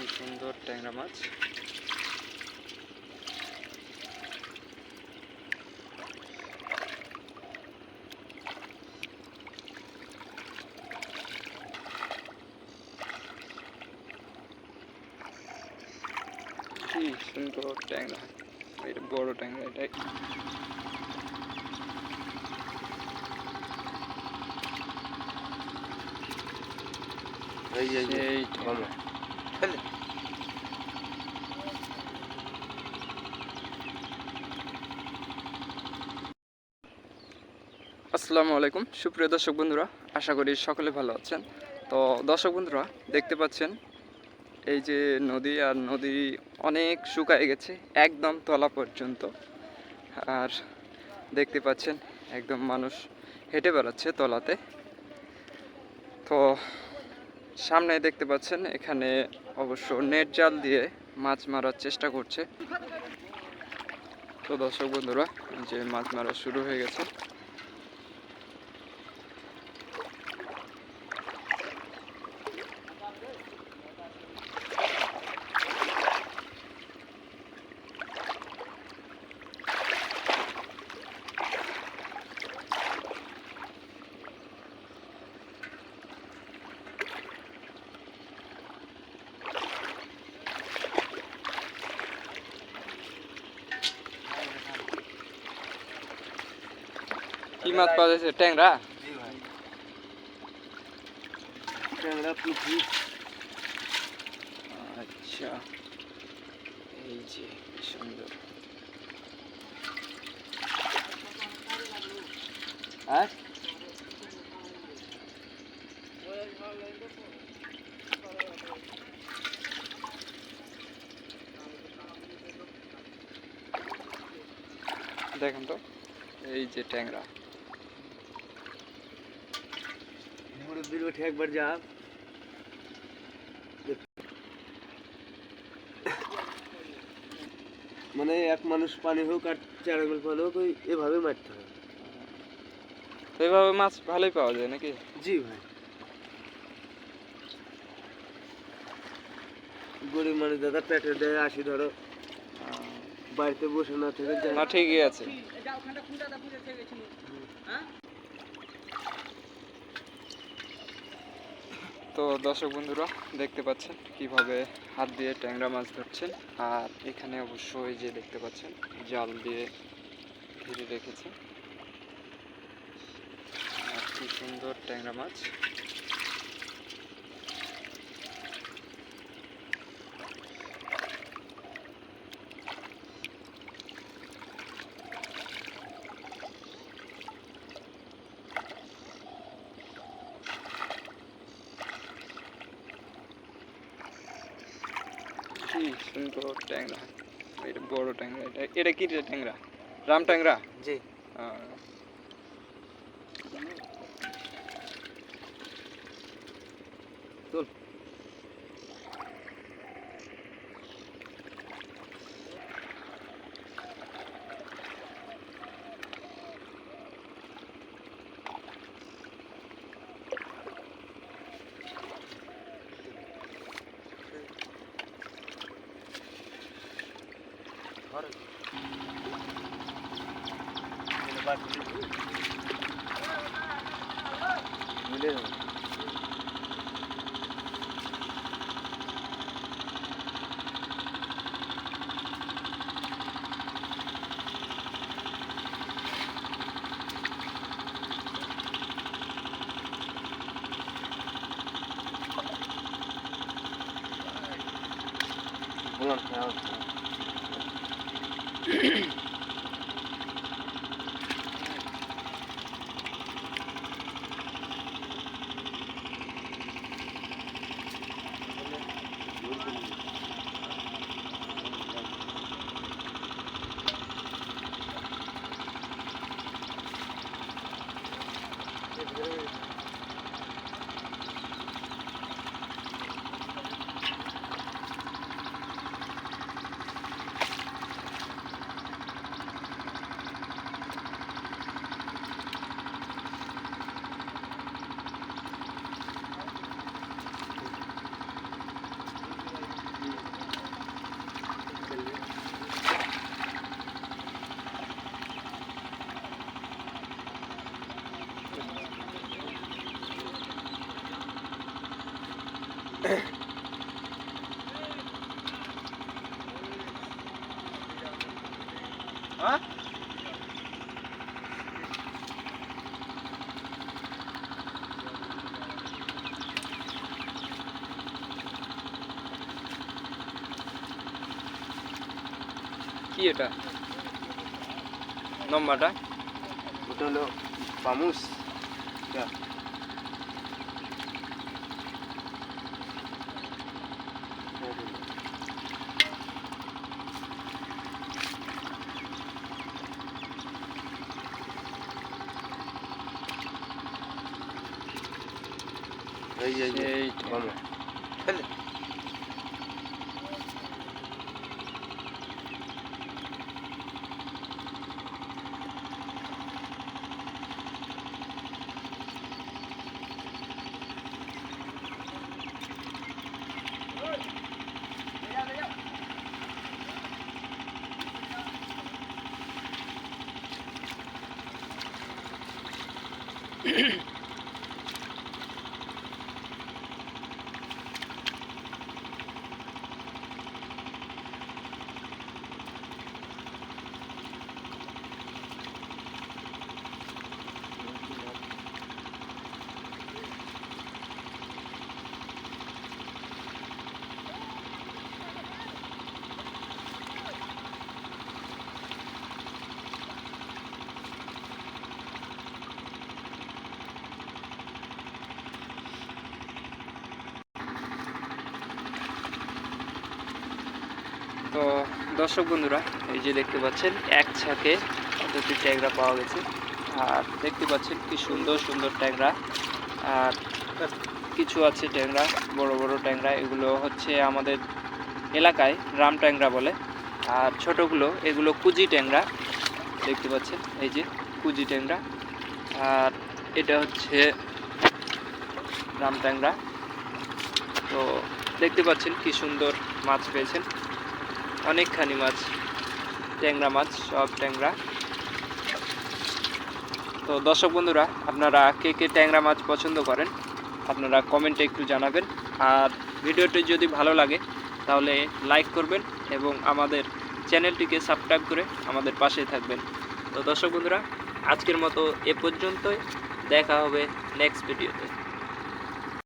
কি সুন্দর ট্যাংরা মাছ। কি সুন্দর ট্যাংরা, এটা বড় ট্যাংরা, এটাই সেই ট্যাংরা। আসসালামু আলাইকুম সুপ্রিয় দর্শক বন্ধুরা, আশা করি সকলে ভালো আছেন। তো দর্শক বন্ধুরা, দেখতে পাচ্ছেন এই যে নদী, আর নদী অনেক শুকায় গেছে একদম তলা পর্যন্ত। আর দেখতে পাচ্ছেন একদম মানুষ হেঁটে বেড়াচ্ছে তলাতে। তো সামনে দেখতে পাচ্ছেন এখানে অবশ্য নেট জাল দিয়ে মাছ মারার চেষ্টা করছে। তো দর্শক বন্ধুরা, যে মাছ মারা শুরু হয়ে গেছে। কি মাছ পাওয়া যাচ্ছে? ট্যাংরা। ট্যাংরা পুঁটি। আচ্ছা, এই যে সুন্দর। আর দেখেন তো, এই যে ট্যাংরা। একবার যা, মানে এক মানুষ পানি হোক আর 4 আঙ্গুল পানি হোক, এভাবে মারতে হবে। এভাবে মাছ ভালোই পাওয়া যায় নাকি? জি ভাই, গরিব মানুষ দাদা পেটে দেয় 80, ধরো বাড়িতে বসে না থেকে না। ঠিকই আছে। তো দর্শক বন্ধুরা, দেখতে পাচ্ছেন কিভাবে হাত দিয়ে ট্যাংরা মাছ ধরছেন। আর এখানে অবশ্যই যে দেখতে পাচ্ছেন জাল দিয়ে ঘিরে রেখেছে। আর কি সুন্দর ট্যাংরা মাছ। কি সুন্দর ট্যাংরা, এটা বড় ট্যাংরা। এটা কি ট্যাংরা? রাম ট্যাংরা। জি। চল। কি এটা লম্বাটা? ওটা হলো পামুস। এই যে এই পামুস। তো দর্শক বন্ধুরা, এই যে দেখতে পাচ্ছেন এক ছাকে দুটি ট্যাংরা পাওয়া গেছে। আর দেখতে পাচ্ছেন কি সুন্দর সুন্দর ট্যাংরা। আর কিছু আছে ট্যাংরা, বড় বড় ট্যাংরা, এগুলো হচ্ছে আমাদের এলাকায় রাম ট্যাংরা বলে। আর ছোটগুলো এগুলো কুজি ট্যাংরা, দেখতে পাচ্ছেন এই যে কুজি ট্যাংরা। আর এটা হচ্ছে রাম ট্যাংরা। তো দেখতে পাচ্ছেন কি সুন্দর মাছ পেয়েছেন, অনেকখানি মাছ, ট্যাংরা মাছ, সব ট্যাংরা। তো দর্শক বন্ধুরা, আপনারা কে কে ট্যাংরা মাছ পছন্দ করেন আপনারা কমেন্টে একটু জানাবেন। আর ভিডিওটি যদি ভালো লাগে তাহলে লাইক করবেন এবং আমাদের চ্যানেলটিকে সাবস্ক্রাইব করে আমাদের পাশে থাকবেন। তো দর্শক বন্ধুরা, আজকের মতো এ পর্যন্তই, দেখা হবে নেক্সট ভিডিওতে।